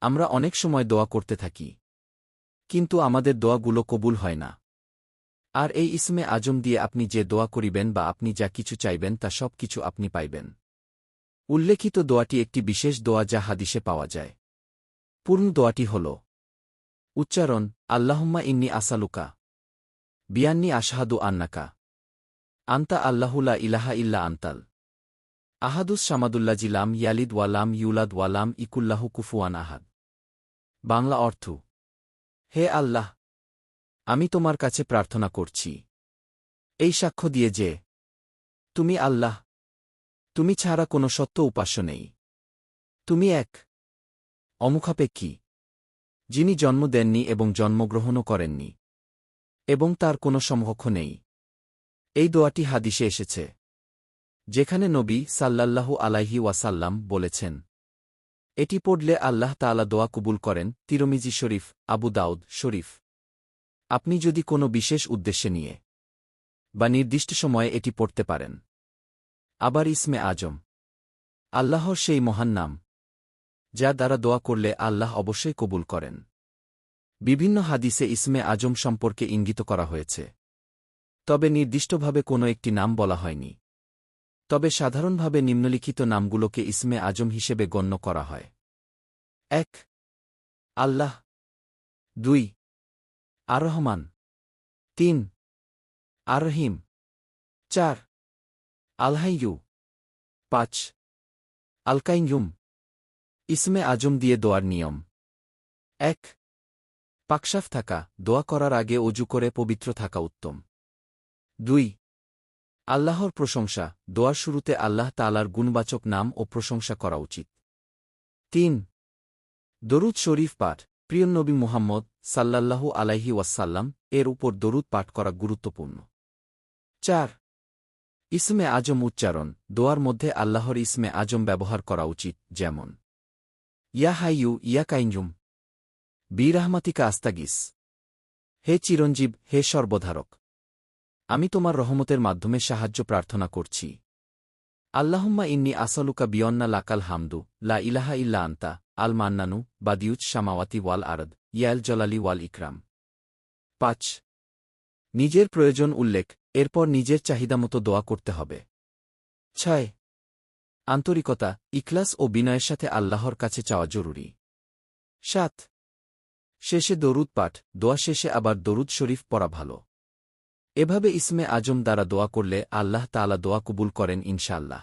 আমরা অনেক সময় দোয়া করতে থাকি, কিন্তু আমাদের দোয়াগুলো কবুল হয় না। আর এই ইসমে আজম দিয়ে আপনি যে দোয়া করিবেন বা আপনি যা কিছু চাইবেন তা সব কিছু আপনি পাইবেন। উল্লেখিত দোয়াটি একটি বিশেষ দোয়া যা হাদিসে পাওয়া যায়। পূর্ণ দোয়াটি হল: উচ্চারণ: আল্লাহুম্মা ইন্নী আসালুকা বিআন্নী আশহাদু আন্নাকা আনতা আল্লাহু লা ইলাহা ইল্লা আনতাল আহাদুস সামাদুল্লাযী লাম ইয়ালিদ ওয়া লাম ইউলাদ ওয়া লাম ইয়াকুল লাহু কুফুয়ান আহাদ। বাংলা অর্থ: হে আল্লাহ, আমি তোমার কাছে প্রার্থনা করছি, এই সাক্ষ্য দিয়ে যে তুমি আল্লাহ, তুমি ছাড়া কোনো সত্য উপাস্য নেই, তুমি এক, অমুখাপেক্ষী, যিনি জন্ম দেননি এবং জন্মগ্রহণও করেননি, এবং তার কোনো সমকক্ষ নেই। এই দোয়াটি হাদিসে এসেছে, যেখানে নবী সাল্লাল্লাহু আলাইহি ওয়াসাল্লাম বলেছেন, এটি পড়লে আল্লাহ তাআলা দোয়া কবুল করেন। তিরমিজি শরীফ, আবু দাউদ শরীফ। আপনি যদি কোনো বিশেষ উদ্দেশ্যে নিয়ে বা নির্দিষ্ট সময়ে এটি পড়তে পারেন। আবার ইসমে আজম আল্লাহর সেই মহান নাম, যা দ্বারা দোয়া করলে আল্লাহ অবশ্যই কবুল করেন। বিভিন্ন হাদিসে ইসমে আজম সম্পর্কে ইঙ্গিত করা হয়েছে, তবে নির্দিষ্টভাবে কোনো একটি নাম বলা হয়নি। তবে সাধারণভাবে নিম্নলিখিত নামগুলোকে ইসমে আজম হিসেবে গণ্য করা হয়: ১ আল্লাহ, ২ আর রহমান, ৩ আর রহিম, ৪ আল হাইয়্যু, ৫ আল কাইয়্যুম। ইসমে আজম দিয়ে দোয়ার নিয়ম: ১ পাকসাফ থাকা, দোয়া করার আগে অজু করে পবিত্র থাকা উত্তম। ২ আল্লাহর প্রশংসা, দোয়ার শুরুতে আল্লাহ তাআলার গুণবাচক নাম ও প্রশংসা করা উচিত। ৩ দরুদ শরীফ পাঠ, প্রিয় নবী মুহাম্মদ সাল্লাল্লাহু আলাইহি ওয়াসাল্লাম এর উপর দরুদ পাঠ করা গুরুত্বপূর্ণ। ৪ ইসমে আজম উচ্চারণ, দোয়ার মধ্যে আল্লাহর ইসমে আজম ব্যবহার করা উচিত, যেমন ইয়া হাইয়্যু ইয়া কাইয়্যুম, বিরহমাতিকা আস্তাগিস, হে চিরঞ্জীব, হে সর্বধারক, আমি তোমার রহমতের মাধ্যমে সাহায্য প্রার্থনা করছি। আল্লাহুম্মা ইন্নী আসালুকা বিয়ন্না লাকাল হামদু লা ইলাহা ইল্লা আনতা আল মান্নানু বাদিউজ সামাওয়াতি ওয়াল আরদ ইয়াল জলালি ওয়াল ইকরাম। ৫ নিজের প্রয়োজন উল্লেখ, এরপর নিজের চাহিদামতো দোয়া করতে হবে। ৬ আন্তরিকতা, ইখলাস ও বিনয়ের সাথে আল্লাহর কাছে চাওয়া জরুরি। ৭ শেষে দরুদ পাঠ, দোয়া শেষে আবার দরুদ শরীফ পড়া ভালো। এভাবে ইসমে আজম দ্বারা দোয়া করলে আল্লাহ তাআলা দোয়া কবুল করেন ইনশাআল্লাহ।